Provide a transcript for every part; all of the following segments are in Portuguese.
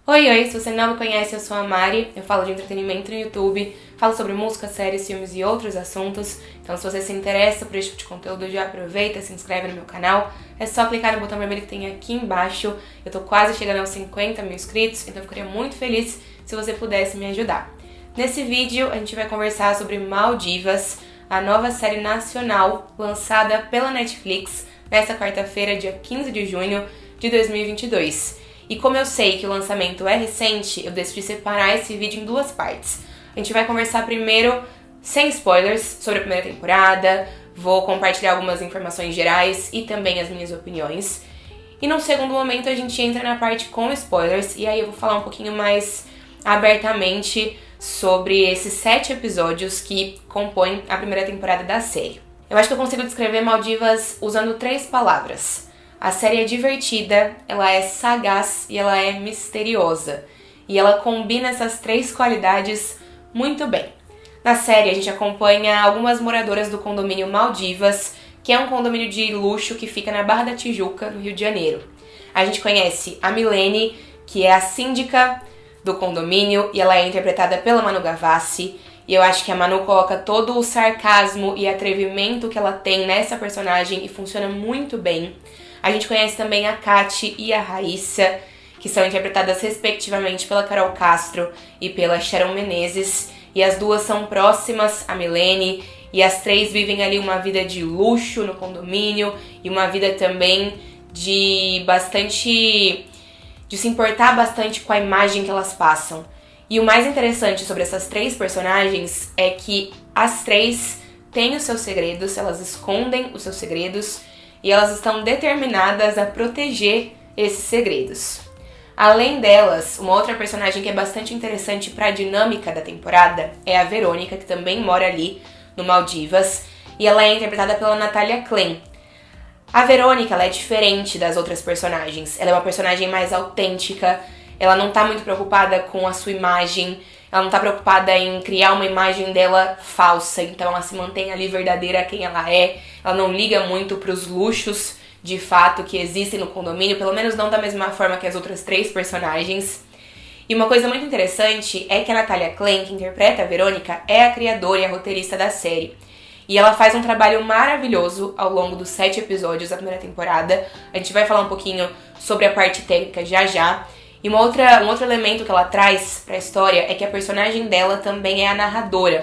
Oi, oi! Se você não me conhece, eu sou a Mari, eu falo de entretenimento no YouTube, falo sobre música, séries, filmes e outros assuntos. Então, se você se interessa por esse tipo de conteúdo, já aproveita, se inscreve no meu canal. É só clicar no botão vermelho que tem aqui embaixo. Eu tô quase chegando aos 50 mil inscritos, então eu ficaria muito feliz se você pudesse me ajudar. Nesse vídeo, a gente vai conversar sobre Maldivas, a nova série nacional lançada pela Netflix nesta quarta-feira, dia 15 de junho de 2022. E como eu sei que o lançamento é recente, eu decidi separar esse vídeo em duas partes. A gente vai conversar primeiro, sem spoilers, sobre a primeira temporada, vou compartilhar algumas informações gerais e também as minhas opiniões. E num segundo momento a gente entra na parte com spoilers, e aí eu vou falar um pouquinho mais abertamente sobre esses 7 episódios que compõem a primeira temporada da série. Eu acho que eu consigo descrever Maldivas usando 3 palavras. A série é divertida, ela é sagaz e ela é misteriosa. E ela combina essas 3 qualidades muito bem. Na série a gente acompanha algumas moradoras do condomínio Maldivas, que é um condomínio de luxo que fica na Barra da Tijuca, no Rio de Janeiro. A gente conhece a Milene, que é a síndica do condomínio, e ela é interpretada pela Manu Gavassi. E eu acho que a Manu coloca todo o sarcasmo e atrevimento que ela tem nessa personagem e funciona muito bem. A gente conhece também a Kati e a Raíssa, que são interpretadas respectivamente pela Carol Castro e pela Sharon Menezes. E as duas são próximas a Milene, e as 3 vivem ali uma vida de luxo no condomínio e uma vida também de se importar bastante com a imagem que elas passam. E o mais interessante sobre essas 3 personagens é que as 3 têm os seus segredos, elas escondem os seus segredos e elas estão determinadas a proteger esses segredos. Além delas, uma outra personagem que é bastante interessante para a dinâmica da temporada é a Verônica, que também mora ali no Maldivas, e ela é interpretada pela Natália Klein. A Verônica, ela é diferente das outras personagens, ela é uma personagem mais autêntica, ela não tá muito preocupada com a sua imagem, ela não tá preocupada em criar uma imagem dela falsa, então ela se mantém ali verdadeira a quem ela é, ela não liga muito pros luxos de fato que existem no condomínio, pelo menos não da mesma forma que as outras 3 personagens. E uma coisa muito interessante é que a Natália Klein, que interpreta a Verônica, é a criadora e a roteirista da série. E ela faz um trabalho maravilhoso ao longo dos 7 episódios da primeira temporada. A gente vai falar um pouquinho sobre a parte técnica já já. E um outro elemento que ela traz pra história é que a personagem dela também é a narradora.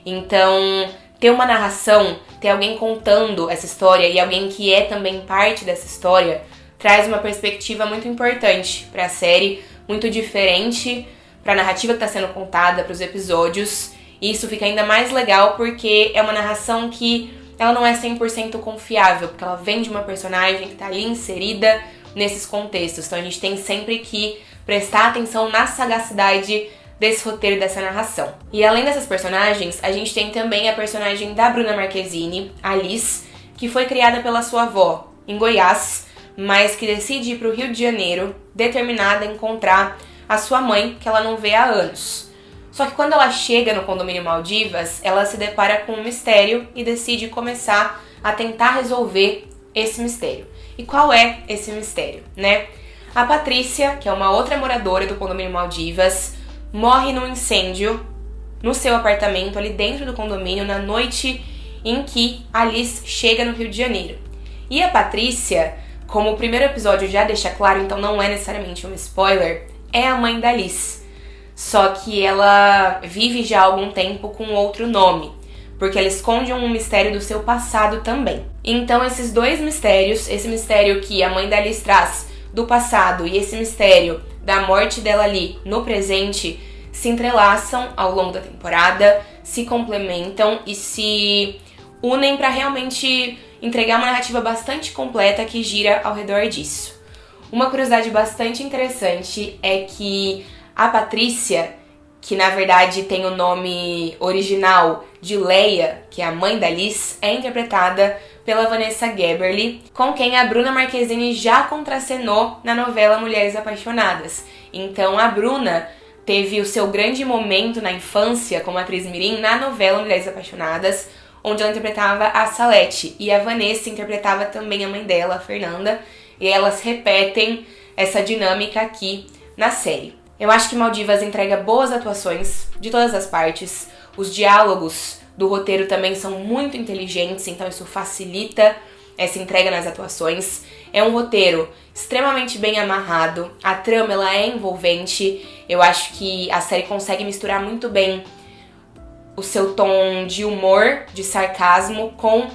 Então, ter uma narração, ter alguém contando essa história e alguém que é também parte dessa história, traz uma perspectiva muito importante pra série, muito diferente pra narrativa que está sendo contada, pros episódios. E isso fica ainda mais legal porque é uma narração que ela não é 100% confiável, porque ela vem de uma personagem que tá ali inserida nesses contextos. Então a gente tem sempre que prestar atenção na sagacidade desse roteiro, dessa narração. E além dessas personagens, a gente tem também a personagem da Bruna Marquezine, a Liz, que foi criada pela sua avó em Goiás, mas que decide ir para o Rio de Janeiro, determinada a encontrar a sua mãe, que ela não vê há anos. Só que quando ela chega no condomínio Maldivas, ela se depara com um mistério e decide começar a tentar resolver esse mistério. E qual é esse mistério, né? A Patrícia, que é uma outra moradora do condomínio Maldivas, morre num incêndio no seu apartamento ali dentro do condomínio na noite em que a Liz chega no Rio de Janeiro. E a Patrícia, como o primeiro episódio já deixa claro, então não é necessariamente um spoiler, é a mãe da Liz. Só que ela vive já há algum tempo com outro nome, porque ela esconde um mistério do seu passado também. Então esses 2 mistérios, esse mistério que a mãe da Liz traz do passado e esse mistério da morte dela ali no presente, se entrelaçam ao longo da temporada, se complementam e se unem para realmente entregar uma narrativa bastante completa que gira ao redor disso. Uma curiosidade bastante interessante é que a Patrícia, que na verdade tem o nome original de Leia, que é a mãe da Liz, é interpretada pela Vanessa Geberly, com quem a Bruna Marquezine já contracenou na novela Mulheres Apaixonadas. Então a Bruna teve o seu grande momento na infância como atriz mirim na novela Mulheres Apaixonadas, onde ela interpretava a Salete, e a Vanessa interpretava também a mãe dela, a Fernanda, e elas repetem essa dinâmica aqui na série. Eu acho que Maldivas entrega boas atuações de todas as partes. Os diálogos do roteiro também são muito inteligentes, então isso facilita essa entrega nas atuações. É um roteiro extremamente bem amarrado, a trama ela é envolvente. Eu acho que a série consegue misturar muito bem o seu tom de humor, de sarcasmo, com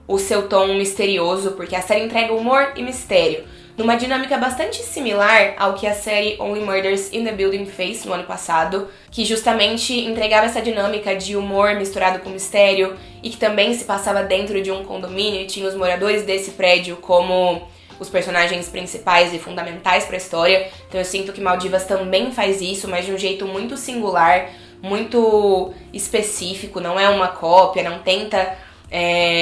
o seu tom misterioso, porque a série entrega humor e mistério, numa dinâmica bastante similar ao que a série Only Murders in the Building fez no ano passado, que justamente entregava essa dinâmica de humor misturado com mistério e que também se passava dentro de um condomínio e tinha os moradores desse prédio como os personagens principais e fundamentais para a história. Então eu sinto que Maldivas também faz isso, mas de um jeito muito singular, muito específico, não é uma cópia, não tenta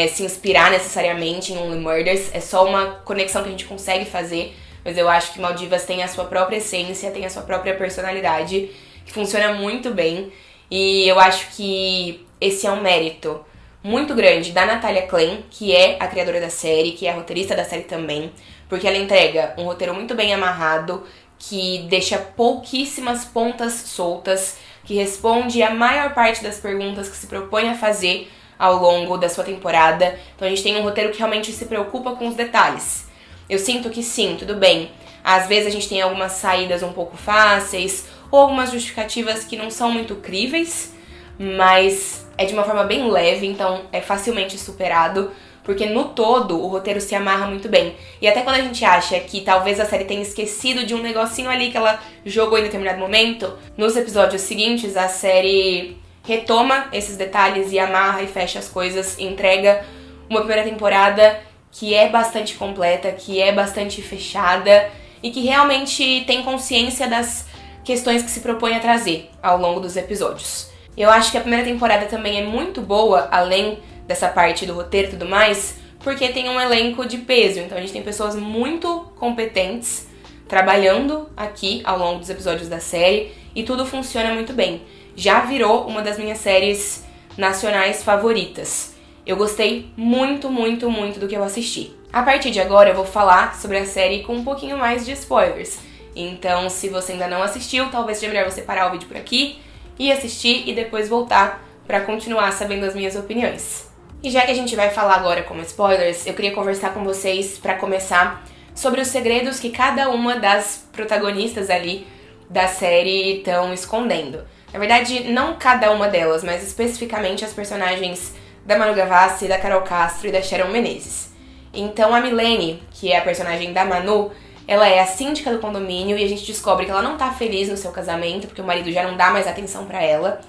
se inspirar necessariamente em Only Murders, é só uma conexão que a gente consegue fazer, mas eu acho que Maldivas tem a sua própria essência, tem a sua própria personalidade, que funciona muito bem, e eu acho que esse é um mérito muito grande da Natalia Klein, que é a criadora da série, que é a roteirista da série também, porque ela entrega um roteiro muito bem amarrado, que deixa pouquíssimas pontas soltas, que responde a maior parte das perguntas que se propõe a fazer ao longo da sua temporada. Então a gente tem um roteiro que realmente se preocupa com os detalhes. Eu sinto que sim, tudo bem. Às vezes a gente tem algumas saídas um pouco fáceis, ou algumas justificativas que não são muito críveis, mas é de uma forma bem leve, então é facilmente superado, porque no todo o roteiro se amarra muito bem. E até quando a gente acha que talvez a série tenha esquecido de um negocinho ali que ela jogou em determinado momento, nos episódios seguintes a série retoma esses detalhes e amarra e fecha as coisas, e entrega uma primeira temporada que é bastante completa, que é bastante fechada e que realmente tem consciência das questões que se propõe a trazer ao longo dos episódios. Eu acho que a primeira temporada também é muito boa, além dessa parte do roteiro e tudo mais, porque tem um elenco de peso, então a gente tem pessoas muito competentes trabalhando aqui ao longo dos episódios da série e tudo funciona muito bem. Já virou uma das minhas séries nacionais favoritas. Eu gostei muito, muito, muito do que eu assisti. A partir de agora eu vou falar sobre a série com um pouquinho mais de spoilers. Então, se você ainda não assistiu, talvez seja melhor você parar o vídeo por aqui e assistir e depois voltar para continuar sabendo as minhas opiniões. E já que a gente vai falar agora com spoilers, eu queria conversar com vocês, para começar, sobre os segredos que cada uma das protagonistas ali da série estão escondendo. Na verdade, não cada uma delas, mas especificamente as personagens da Manu Gavassi, da Carol Castro e da Sharon Menezes. Então a Milene, que é a personagem da Manu, ela é a síndica do condomínio e a gente descobre que ela não tá feliz no seu casamento, porque o marido já não dá mais atenção pra ela.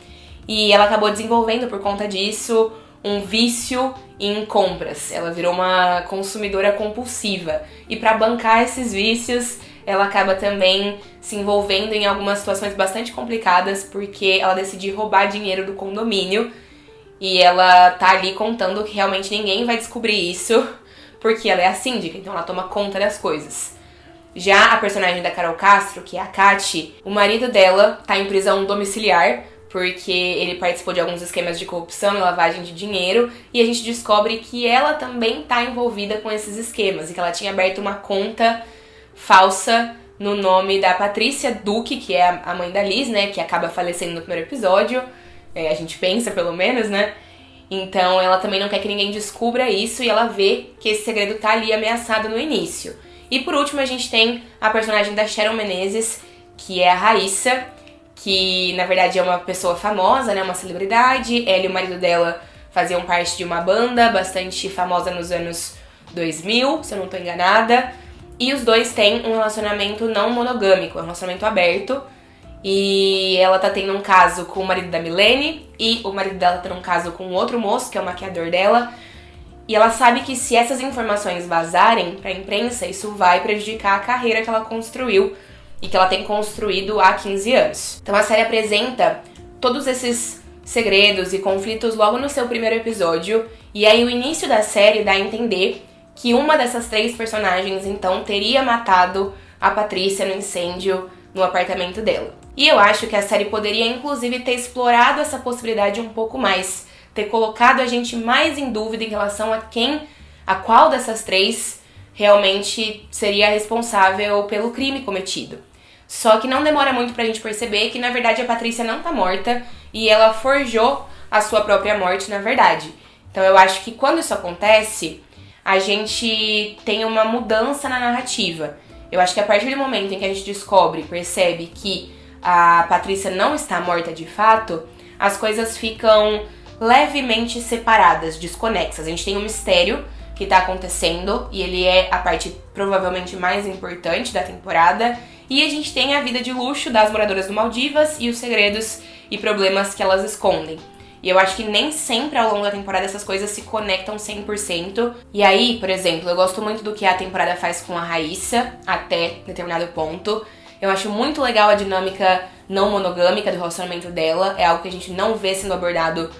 E ela acabou desenvolvendo, por conta disso, um vício em compras. Ela virou uma consumidora compulsiva. E pra bancar esses vícios, ela acaba também se envolvendo em algumas situações bastante complicadas, porque ela decidiu roubar dinheiro do condomínio e ela tá ali contando que realmente ninguém vai descobrir isso, porque ela é a síndica, então ela toma conta das coisas. Já a personagem da Carol Castro, que é a Kati, o marido dela tá em prisão domiciliar, porque ele participou de alguns esquemas de corrupção e lavagem de dinheiro, e a gente descobre que ela também tá envolvida com esses esquemas, e que ela tinha aberto uma conta falsa no nome da Patrícia Duque, que é a mãe da Liz, né, que acaba falecendo no primeiro episódio, a gente pensa pelo menos, né, então ela também não quer que ninguém descubra isso e ela vê que esse segredo tá ali ameaçado no início. E por último a gente tem a personagem da Sharon Menezes, que é a Raíssa, que na verdade é uma pessoa famosa, né, uma celebridade. Ela e o marido dela faziam parte de uma banda bastante famosa nos anos 2000, se eu não tô enganada. E os dois têm um relacionamento não monogâmico, um relacionamento aberto. E ela tá tendo um caso com o marido da Milene, e o marido dela tá num caso com outro moço, que é o maquiador dela. E ela sabe que se essas informações vazarem pra imprensa, isso vai prejudicar a carreira que ela construiu e que ela tem construído há 15 anos. Então a série apresenta todos esses segredos e conflitos logo no seu primeiro episódio, e aí o início da série dá a entender que uma dessas três personagens, então, teria matado a Patrícia no incêndio no apartamento dela. E eu acho que a série poderia, inclusive, ter explorado essa possibilidade um pouco mais, ter colocado a gente mais em dúvida em relação a qual dessas três realmente seria responsável pelo crime cometido. Só que não demora muito pra gente perceber que, na verdade, a Patrícia não tá morta e ela forjou a sua própria morte, na verdade. Então eu acho que quando isso acontece, a gente tem uma mudança na narrativa. Eu acho que a partir do momento em que a gente descobre, percebe que a Patrícia não está morta de fato, as coisas ficam levemente separadas, desconexas. A gente tem um mistério que tá acontecendo e ele é a parte provavelmente mais importante da temporada. E a gente tem a vida de luxo das moradoras do Maldivas e os segredos e problemas que elas escondem. E eu acho que nem sempre ao longo da temporada essas coisas se conectam 100%. E aí, por exemplo, eu gosto muito do que a temporada faz com a Raíssa, até determinado ponto. Eu acho muito legal a dinâmica não monogâmica do relacionamento dela. É algo que a gente não vê sendo abordado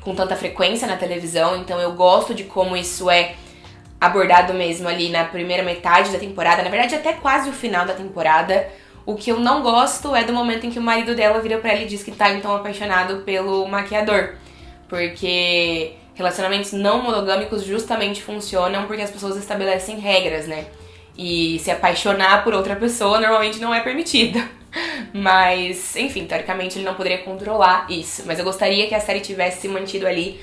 com tanta frequência na televisão. Então eu gosto de como isso é abordado mesmo ali na primeira metade da temporada. Na verdade, até quase o final da temporada. O que eu não gosto é do momento em que o marido dela vira pra ela e diz que tá então apaixonado pelo maquiador. Porque relacionamentos não monogâmicos justamente funcionam porque as pessoas estabelecem regras, né? E se apaixonar por outra pessoa normalmente não é permitido. Mas, enfim, teoricamente ele não poderia controlar isso. Mas eu gostaria que a série tivesse se mantido ali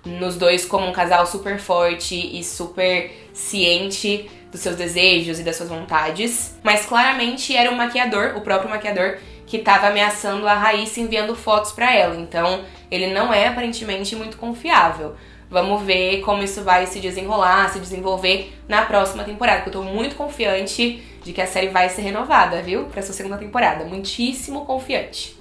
nos dois como um casal super forte e super ciente dos seus desejos e das suas vontades. Mas claramente era o maquiador, o próprio maquiador, que estava ameaçando a Raíssa enviando fotos pra ela. Então ele não é aparentemente muito confiável. Vamos ver como isso vai se desenrolar, se desenvolver na próxima temporada, porque eu tô muito confiante de que a série vai ser renovada, viu? Pra sua segunda temporada. Muitíssimo confiante.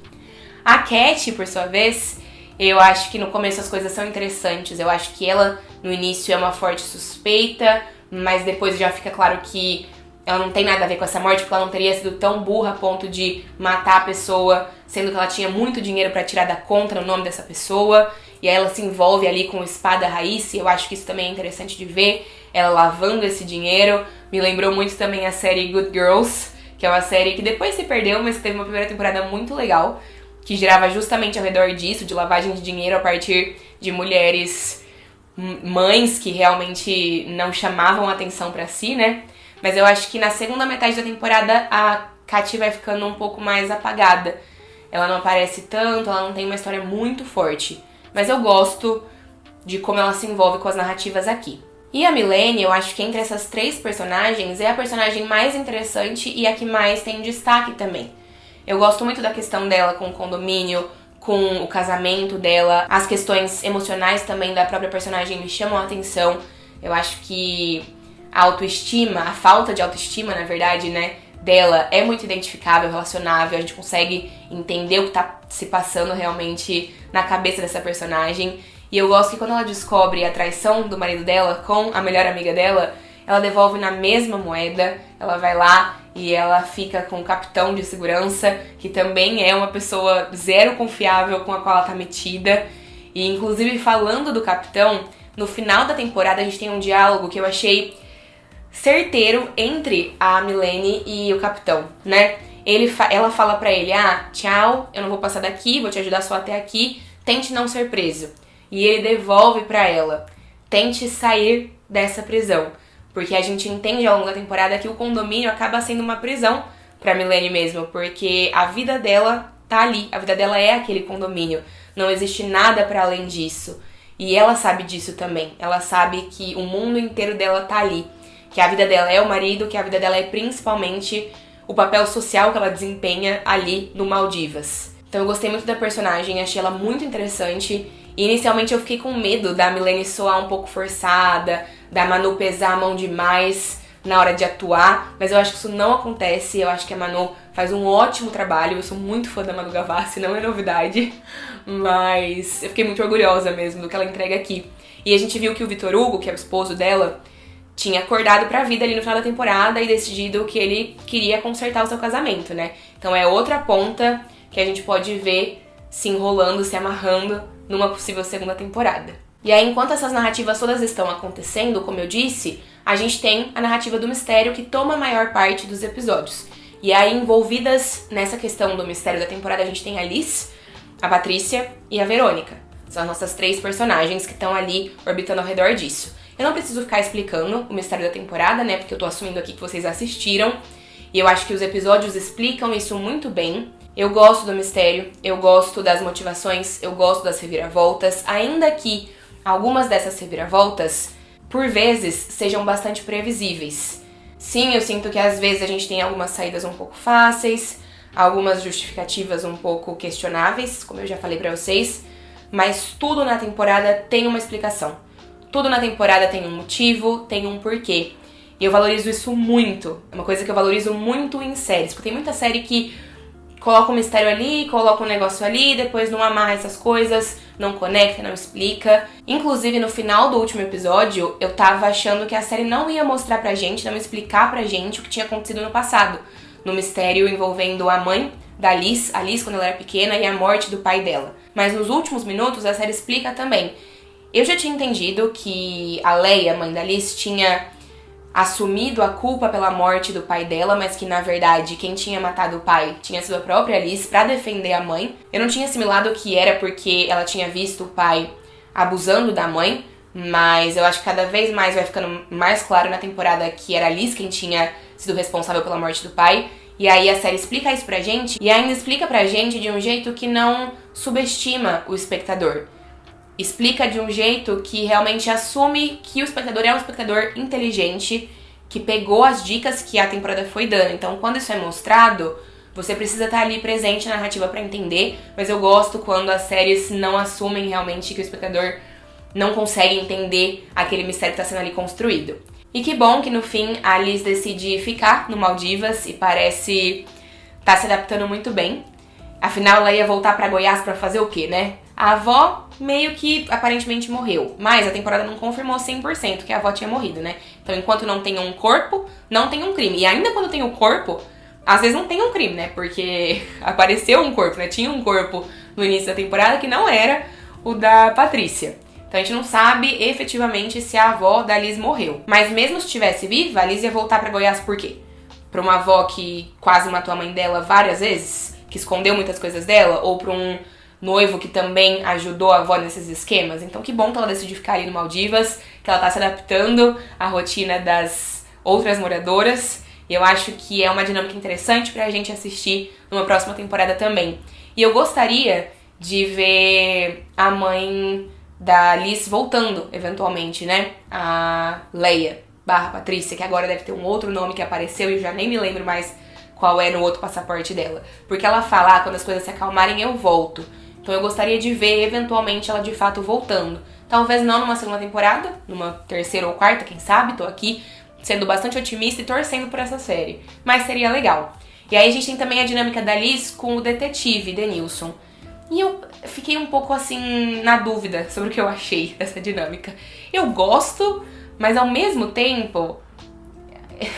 A Cat, por sua vez, eu acho que no começo as coisas são interessantes. Eu acho que ela, no início, é uma forte suspeita, mas depois já fica claro que ela não tem nada a ver com essa morte, porque ela não teria sido tão burra a ponto de matar a pessoa, sendo que ela tinha muito dinheiro pra tirar da conta no nome dessa pessoa. E aí ela se envolve ali com o Espada Raíssa, e eu acho que isso também é interessante de ver, ela lavando esse dinheiro. Me lembrou muito também a série Good Girls, que é uma série que depois se perdeu, mas que teve uma primeira temporada muito legal, que girava justamente ao redor disso, de lavagem de dinheiro a partir de mulheres mães que realmente não chamavam atenção pra si, né? Mas eu acho que na segunda metade da temporada a Katy vai ficando um pouco mais apagada. Ela não aparece tanto, ela não tem uma história muito forte. Mas eu gosto de como ela se envolve com as narrativas aqui. E a Milene, eu acho que entre essas três personagens é a personagem mais interessante e a que mais tem destaque também. Eu gosto muito da questão dela com o condomínio, com o casamento dela. As questões emocionais também da própria personagem me chamam a atenção. Eu acho que a autoestima, a falta de autoestima, na verdade, né, dela é muito identificável, relacionável. A gente consegue entender o que tá se passando realmente na cabeça dessa personagem. E eu gosto que quando ela descobre a traição do marido dela com a melhor amiga dela, ela devolve na mesma moeda. Ela vai lá e ela fica com o capitão de segurança, que também é uma pessoa zero confiável com a qual ela tá metida. E inclusive falando do capitão, no final da temporada a gente tem um diálogo que eu achei certeiro entre a Milene e o capitão, né? Ela fala pra ele, tchau, eu não vou passar daqui, vou te ajudar só até aqui, tente não ser preso. E ele devolve pra ela, tente sair dessa prisão. Porque a gente entende ao longo da temporada que o condomínio acaba sendo uma prisão pra Milene mesmo, porque a vida dela tá ali, a vida dela é aquele condomínio, não existe nada pra além disso. E ela sabe disso também, ela sabe que o mundo inteiro dela tá ali, que a vida dela é o marido, que a vida dela é principalmente o papel social que ela desempenha ali no Maldivas. Então eu gostei muito da personagem, achei ela muito interessante. E inicialmente eu fiquei com medo da Milene soar um pouco forçada, da Manu pesar a mão demais na hora de atuar, mas eu acho que isso não acontece. Eu acho que a Manu faz um ótimo trabalho, eu sou muito fã da Manu Gavassi, não é novidade, mas eu fiquei muito orgulhosa mesmo do que ela entrega aqui. E a gente viu que o Vitor Hugo, que é o esposo dela, tinha acordado pra vida ali no final da temporada e decidido que ele queria consertar o seu casamento, né? Então é outra ponta que a gente pode ver se enrolando, se amarrando numa possível segunda temporada. E aí, enquanto essas narrativas todas estão acontecendo, como eu disse, a gente tem a narrativa do mistério que toma a maior parte dos episódios. E aí, envolvidas nessa questão do mistério da temporada, a gente tem a Liz, a Patrícia e a Verônica. São as nossas três personagens que estão ali orbitando ao redor disso. Eu não preciso ficar explicando o mistério da temporada, né? Porque eu tô assumindo aqui que vocês assistiram. E eu acho que os episódios explicam isso muito bem. Eu gosto do mistério, eu gosto das motivações, eu gosto das reviravoltas, ainda que algumas dessas reviravoltas, por vezes, sejam bastante previsíveis. Sim, eu sinto que às vezes a gente tem algumas saídas um pouco fáceis, algumas justificativas um pouco questionáveis, como eu já falei pra vocês, mas tudo na temporada tem uma explicação. Tudo na temporada tem um motivo, tem um porquê. E eu valorizo isso muito. É uma coisa que eu valorizo muito em séries, porque tem muita série que coloca um mistério ali, coloca um negócio ali, depois não amarra essas coisas, não conecta, não explica. Inclusive, no final do último episódio, eu tava achando que a série não ia mostrar pra gente, não ia explicar pra gente o que tinha acontecido no passado. No mistério envolvendo a mãe da Liz, a Liz quando ela era pequena, e a morte do pai dela. Mas nos últimos minutos, a série explica também. Eu já tinha entendido que a Leia, mãe da Liz, tinha assumido a culpa pela morte do pai dela, mas que na verdade quem tinha matado o pai tinha sido a própria Liz pra defender a mãe. Eu não tinha assimilado que era porque ela tinha visto o pai abusando da mãe, mas eu acho que cada vez mais vai ficando mais claro na temporada que era a Liz quem tinha sido responsável pela morte do pai. E aí a série explica isso pra gente, e ainda explica pra gente de um jeito que não subestima o espectador. Explica de um jeito que realmente assume que o espectador é um espectador inteligente, que pegou as dicas que a temporada foi dando. Então, quando isso é mostrado, você precisa estar ali presente na narrativa pra entender, mas eu gosto quando as séries não assumem realmente que o espectador não consegue entender aquele mistério que está sendo ali construído. E que bom que no fim a Liz decide ficar no Maldivas e parece estar se adaptando muito bem. Afinal, ela ia voltar pra Goiás pra fazer o quê, né? A avó meio que aparentemente morreu, mas a temporada não confirmou 100% que a avó tinha morrido, né? Então, enquanto não tem um corpo, não tem um crime. E ainda quando tem um corpo, às vezes não tem um crime, né? Porque apareceu um corpo, né? Tinha um corpo no início da temporada que não era o da Patrícia. Então a gente não sabe efetivamente se a avó da Liz morreu. Mas mesmo se estivesse viva, a Liz ia voltar pra Goiás por quê? Pra uma avó que quase matou a mãe dela várias vezes? Que escondeu muitas coisas dela? Ou pra um noivo que também ajudou a avó nesses esquemas? Então que bom que ela decidiu ficar ali no Maldivas, que ela tá se adaptando à rotina das outras moradoras. E eu acho que é uma dinâmica interessante pra gente assistir numa próxima temporada também. E eu gostaria de ver a mãe da Liz voltando, eventualmente, né? A Leia / Patrícia, que agora deve ter um outro nome que apareceu e eu já nem me lembro mais qual é no outro passaporte dela. Porque ela fala, quando as coisas se acalmarem eu volto. Então eu gostaria de ver, eventualmente, ela de fato voltando. Talvez não numa segunda temporada, numa terceira ou quarta, quem sabe, tô aqui sendo bastante otimista e torcendo por essa série. Mas seria legal. E aí a gente tem também a dinâmica da Liz com o detetive, Denilson. E eu fiquei um pouco assim na dúvida sobre o que eu achei dessa dinâmica. Eu gosto, mas ao mesmo tempo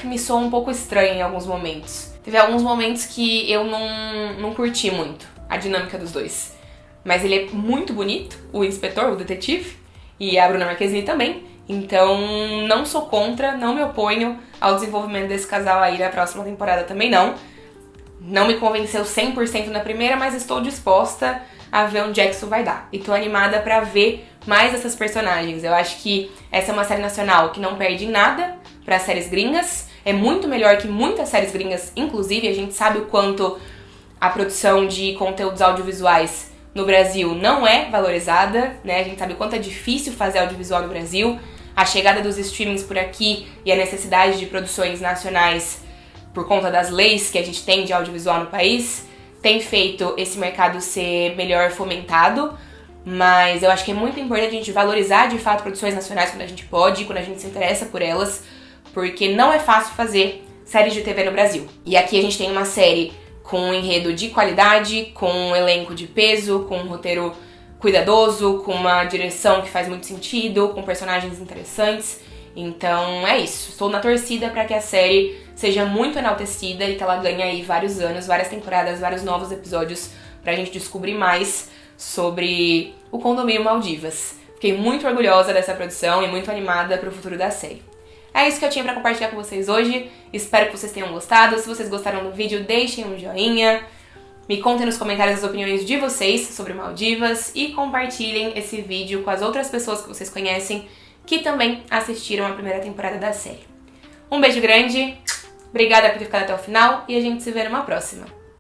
me soa um pouco estranho em alguns momentos. Teve alguns momentos que eu não curti muito a dinâmica dos dois. Mas ele é muito bonito, o inspetor, o detetive, e a Bruna Marquezine também. Então não sou contra, não me oponho ao desenvolvimento desse casal aí na próxima temporada também não. Não me convenceu 100% na primeira, mas estou disposta a ver onde é que isso vai dar. E tô animada pra ver mais essas personagens. Eu acho que essa é uma série nacional que não perde em nada para séries gringas. É muito melhor que muitas séries gringas, inclusive. A gente sabe o quanto a produção de conteúdos audiovisuais no Brasil não é valorizada, né? A gente sabe o quanto é difícil fazer audiovisual no Brasil. A chegada dos streamings por aqui e a necessidade de produções nacionais por conta das leis que a gente tem de audiovisual no país, tem feito esse mercado ser melhor fomentado, mas eu acho que é muito importante a gente valorizar de fato produções nacionais quando a gente pode, quando a gente se interessa por elas, porque não é fácil fazer séries de TV no Brasil. E aqui a gente tem uma série com um enredo de qualidade, com um elenco de peso, com um roteiro cuidadoso, com uma direção que faz muito sentido, com personagens interessantes. Então é isso, estou na torcida para que a série seja muito enaltecida e que ela ganhe aí vários anos, várias temporadas, vários novos episódios pra gente descobrir mais sobre o Condomínio Maldivas. Fiquei muito orgulhosa dessa produção e muito animada pro futuro da série. É isso que eu tinha pra compartilhar com vocês hoje, espero que vocês tenham gostado. Se vocês gostaram do vídeo, deixem um joinha, me contem nos comentários as opiniões de vocês sobre Maldivas e compartilhem esse vídeo com as outras pessoas que vocês conhecem que também assistiram a primeira temporada da série. Um beijo grande Obrigada por ter ficado até o final e a gente se vê numa próxima.